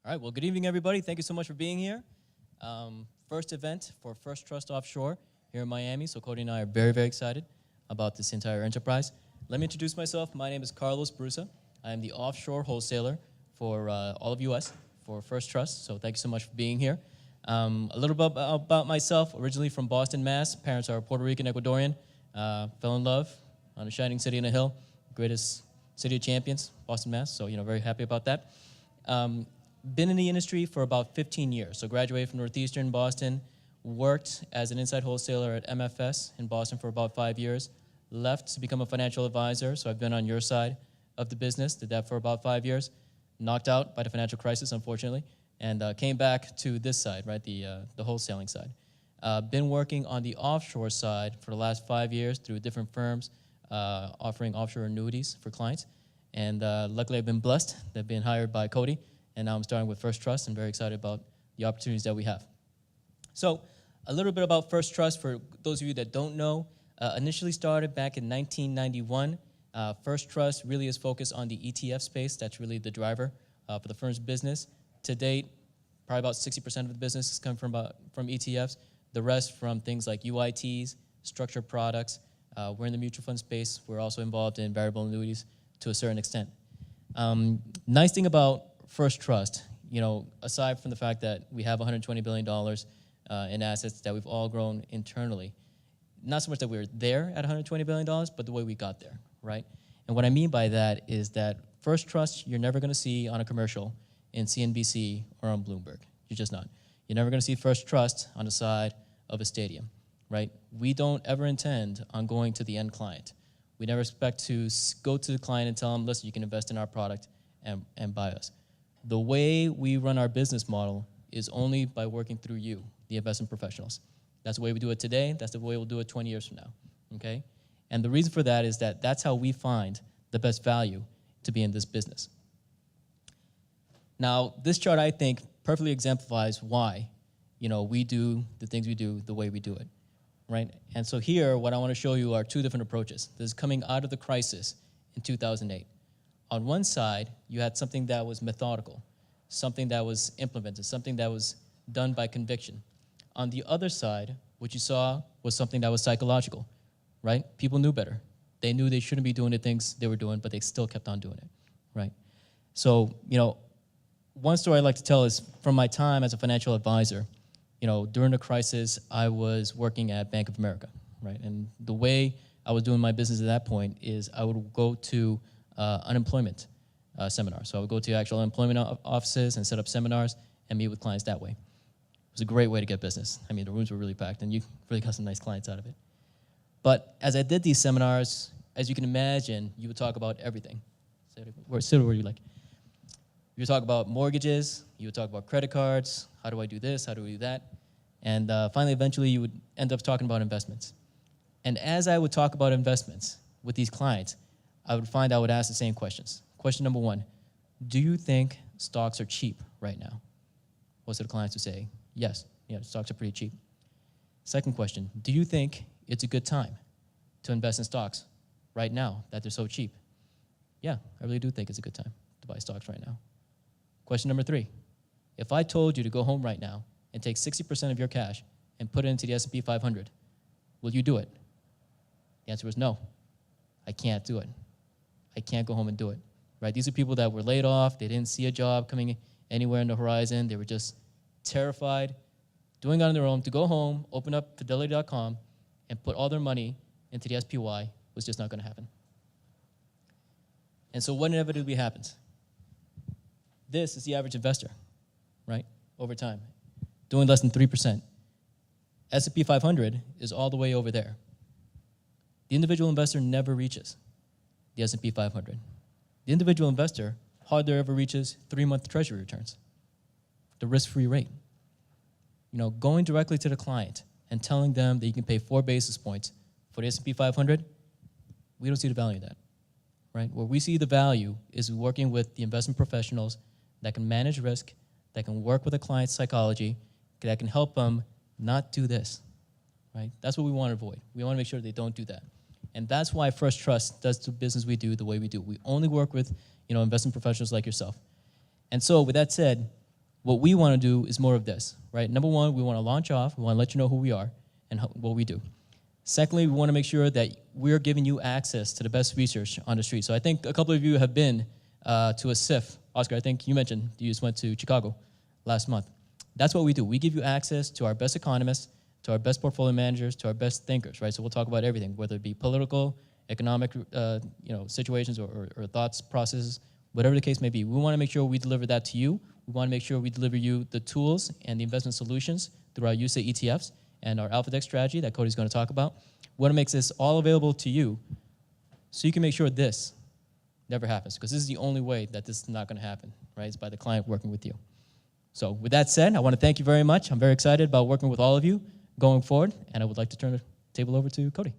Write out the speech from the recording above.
All right, well, good evening, everybody. Thank you so much for being here. First event for First Trust Offshore here in Miami, so Cody and I are very, very excited about this entire enterprise. Let me introduce myself. My name is Karlos Busza. I am the offshore wholesaler for all of U.S. for First Trust, so thank you so much for being here. A little bit about myself, originally from Boston, Mass. Parents are Puerto Rican, Ecuadorian. Fell in love on a shining city in a hill, greatest city of champions, Boston, Mass, so, very happy about that. Been in the industry for about 15 years. So graduated from Northeastern Boston, worked as an inside wholesaler at MFS in Boston for about 5 years, left to become a financial advisor. So I've been on your side of the business, did that for about 5 years, knocked out by the financial crisis, unfortunately, and came back to this side, right, the wholesaling side. Been working on the offshore side for the last 5 years through different firms, offering offshore annuities for clients. And luckily I've been blessed. They've been hired by Cody. And now I'm starting with First Trust. I'm very excited about the opportunities that we have. So a little bit about First Trust for those of you that don't know. Initially started back in 1991. First Trust really is focused on the ETF space. That's really the driver for the firm's business. To date, probably about 60% of the business has come from ETFs. The rest from things like UITs, structured products. We're in the mutual fund space. We're also involved in variable annuities to a certain extent. Nice thing about First Trust, aside from the fact that we have $120 billion in assets that we've all grown internally, not so much that we're there at $120 billion, but the way we got there, right? And what I mean by that is that First Trust, you're never going to see on a commercial in CNBC or on Bloomberg. You're just not. You're never going to see First Trust on the side of a stadium, right? We don't ever intend on going to the end client. We never expect to go to the client and tell them, listen, you can invest in our product and buy us. The way we run our business model is only by working through you, the investment professionals. That's the way we do it today. That's the way we'll do it 20 years from now, okay? And the reason for that is that that's how we find the best value to be in this business. Now, this chart, I think, perfectly exemplifies why, we do the things we do the way we do it, right? And so here, what I want to show you are two different approaches. This is coming out of the crisis in 2008. On one side, you had something that was methodical, something that was implemented, something that was done by conviction. On the other side, what you saw was something that was psychological, right? People knew better. They knew they shouldn't be doing the things they were doing, but they still kept on doing it, right? So, one story I'd like to tell is from my time as a financial advisor. During the crisis, I was working at Bank of America, right? And the way I was doing my business at that point is I would go to unemployment seminars. So I would go to actual employment offices and set up seminars and meet with clients that way. It was a great way to get business. I mean, the rooms were really packed, and you really got some nice clients out of it. But as I did these seminars, as you can imagine, you would talk about everything. Sit where you like. You would talk about mortgages. You would talk about credit cards. How do I do this? How do I do that? And finally, eventually, you would end up talking about investments. And as I would talk about investments with these clients, I would ask the same questions. Question number one, do you think stocks are cheap right now? Most of the clients would say, yes, stocks are pretty cheap. Second question, do you think it's a good time to invest in stocks right now that they're so cheap? Yeah, I really do think it's a good time to buy stocks right now. Question number three, if I told you to go home right now and take 60% of your cash and put it into the S&P 500, will you do it? The answer was no, I can't do it. I can't go home and do it, right? These are people that were laid off. They didn't see a job coming anywhere in the horizon. They were just terrified, doing it on their own. To go home, open up Fidelity.com, and put all their money into the SPY was just not going to happen. And so what inevitably happens? This is the average investor, right, over time, doing less than 3%. S&P 500 is all the way over there. The individual investor never reaches the S&P 500. The individual investor hardly ever reaches 3-month treasury returns, the risk-free rate. Going directly to the client and telling them that you can pay 4 basis points for the S&P 500, we don't see the value in that, right? Where we see the value is working with the investment professionals that can manage risk, that can work with a client's psychology, that can help them not do this, right? That's what we want to avoid. We want to make sure they don't do that. And that's why First Trust does the business we do the way we do. We only work with investment professionals like yourself. And so with that said, What we want to do is more of this, right? Number one, we want to launch off. We want to let you know who we are and what we do. Secondly, we want to make sure that we're giving you access to the best research on the street. So I think a couple of you have been to a SIF. Oscar, I think you mentioned you just went to Chicago last month. That's what we do. We give you access to our best economists, to our best portfolio managers, to our best thinkers, right? So we'll talk about everything, whether it be political, economic situations or thoughts, processes, whatever the case may be. We want to make sure we deliver that to you. We want to make sure we deliver you the tools and the investment solutions through our USA ETFs and our AlphaDex strategy that Cody's going to talk about. We want to make this all available to you so you can make sure this never happens, because this is the only way that this is not going to happen, right? It's by the client working with you. So with that said, I want to thank you very much. I'm very excited about working with all of you going forward, and I would like to turn the table over to Cody.